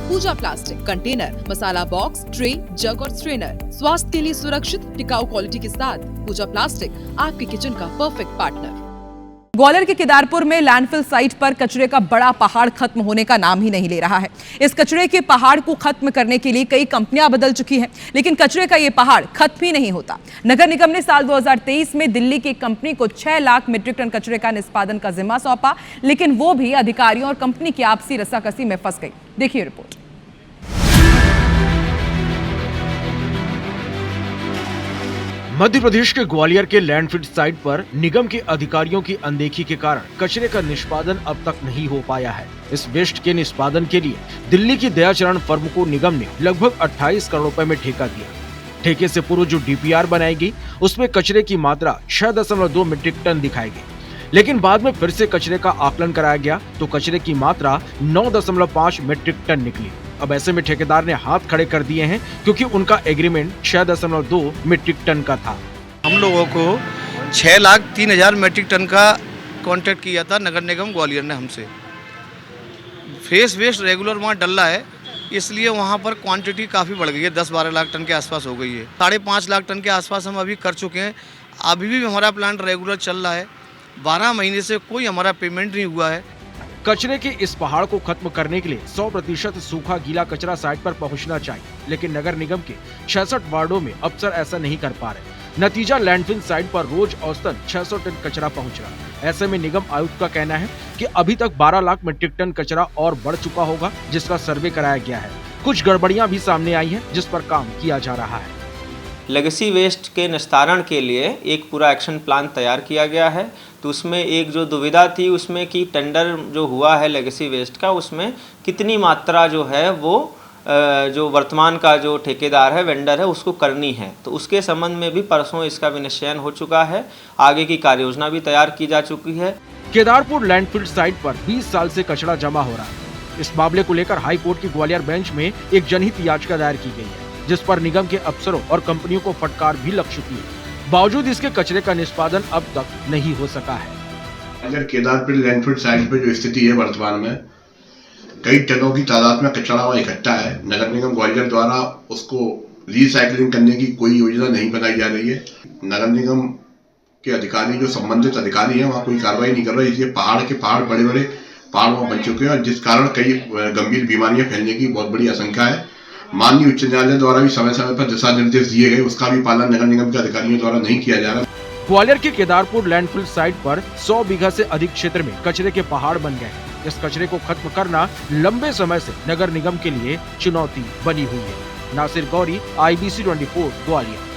पूजा plastic container, मसाला box, tray, जग और strainer. स्वास्थ्य के लिए सुरक्षित टिकाऊ क्वालिटी के साथ पूजा प्लास्टिक आपके किचन का परफेक्ट पार्टनर। ग्वालियर के केदारपुर में लैंडफिल साइट पर कचरे का बड़ा पहाड़ खत्म होने का नाम ही नहीं ले रहा है। इस कचरे के पहाड़ को खत्म करने के लिए कई कंपनियां बदल चुकी हैं, लेकिन कचरे का ये पहाड़ खत्म ही नहीं होता। नगर निगम ने साल 2023 में दिल्ली की कंपनी को 6 लाख मीट्रिक टन कचरे का निष्पादन का जिम्मा सौंपा, लेकिन वो भी अधिकारियों और कंपनी की आपसी रस्साकसी में फंस गई। देखिए रिपोर्ट। मध्य प्रदेश के ग्वालियर के लैंडफिल साइट पर निगम के अधिकारियों की अनदेखी के कारण कचरे का निष्पादन अब तक नहीं हो पाया है। इस वेस्ट के निष्पादन के लिए दिल्ली की दयाचरण फर्म को निगम ने लगभग 28 करोड़ रुपए में ठेका दिया। ठेके से पूर्व जो डीपीआर बनाई गई उसमें कचरे की मात्रा 6.2 मीट्रिक टन दिखाई गई, लेकिन बाद में फिर से कचरे का आकलन कराया गया तो कचरे की मात्रा 9.5 मीट्रिक टन निकली। अब ऐसे में ठेकेदार ने हाथ खड़े कर दिए हैं क्योंकि उनका एग्रीमेंट 6.2 मीट्रिक टन का था। हम लोगों को 6,03,000 मीट्रिक टन का कॉन्ट्रैक्ट किया था नगर निगम ग्वालियर ने हमसे। फ्रेश वेस्ट रेगुलर वहाँ डला है, इसलिए वहाँ पर क्वांटिटी काफ़ी बढ़ गई है, 10-12 लाख टन के आसपास हो गई है। 5.5 लाख टन के आसपास हम अभी कर चुके हैं। अभी भी हमारा प्लांट रेगुलर चल रहा है। 12 महीने से कोई हमारा पेमेंट नहीं हुआ है। कचरे के इस पहाड़ को खत्म करने के लिए 100% सूखा गीला कचरा साइट पर पहुंचना चाहिए, लेकिन नगर निगम के 66 वार्डों में अफसर ऐसा नहीं कर पा रहे। नतीजा लैंडफिल साइट पर रोज औसतन 600 टन कचरा पहुंच रहा। ऐसे में निगम आयुक्त का कहना है कि अभी तक 12 लाख मीट्रिक टन कचरा और बढ़ चुका होगा, जिसका सर्वे कराया गया है। कुछ गड़बड़ियां भी सामने आई हैं, जिस पर काम किया जा रहा है। लेगेसी वेस्ट के निस्तारण के लिए एक पूरा एक्शन प्लान तैयार किया गया है। तो उसमें एक जो दुविधा थी उसमें कि टेंडर जो हुआ है लेगेसी वेस्ट का, उसमें कितनी मात्रा जो है वो जो वर्तमान का जो ठेकेदार है, वेंडर है, उसको करनी है। तो उसके संबंध में भी परसों इसका विनिश्चयन हो चुका है। आगे की कार्ययोजना भी तैयार की जा चुकी है। केदारपुर लैंडफिल साइट पर 20 साल से कचरा जमा हो रहा है। इस मामले को लेकर हाई कोर्ट की ग्वालियर बेंच में एक जनहित याचिका दायर की गई है, जिस पर निगम के अफसरों और कंपनियों को फटकार भी लग चुकी है। बावजूद इसके कचरे का निष्पादन अब तक नहीं हो सका है। अगर केदारपुर लैंडफिल साइट पर जो स्थिति है वर्तमान में, कई टनों की तादाद में कचरा वहाँ इकट्ठा है। नगर निगम ग्वालियर द्वारा उसको रिसाइकलिंग करने की कोई योजना नहीं बनाई जा रही है। नगर निगम के अधिकारी, जो संबंधित अधिकारी हैं, वहाँ कोई कार्रवाई नहीं कर रहे, इसलिए पहाड़ बड़े बड़े पहाड़ वहाँ बन चुके हैं, जिस कारण कई गंभीर बीमारियां फैलने की बहुत बड़ी आशंका है। माननीय उच्च न्यायालय द्वारा भी समय समय पर दिशा निर्देश दिए गए, उसका भी पालन नगर निगम के अधिकारियों द्वारा नहीं किया जा रहा। ग्वालियर के केदारपुर लैंडफिल साइट पर 100 बीघा से अधिक क्षेत्र में कचरे के पहाड़ बन गए हैं। इस कचरे को खत्म करना लंबे समय से नगर निगम के लिए चुनौती बनी हुई है। नासिर गौरी, IBC 24 ग्वालियर।